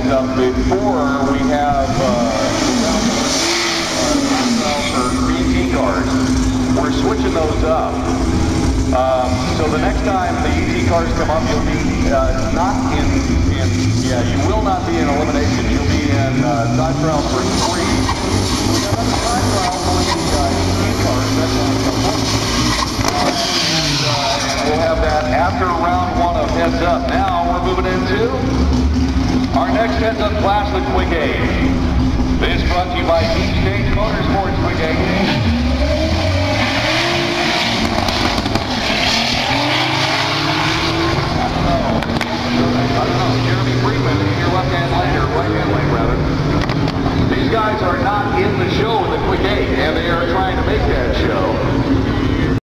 up before we have for ET cars. We're switching those up. So the next time the ET cars come up, you'll be not in, you will not be in elimination. You'll be in time trial for 3. We got another time trial for the ET cars. That's and we'll have that after round 1 of Heads Up. Now we're moving into our next Heads Up class, the Quick 8. This brought to you by Deep Stage Motorsports Quick 8.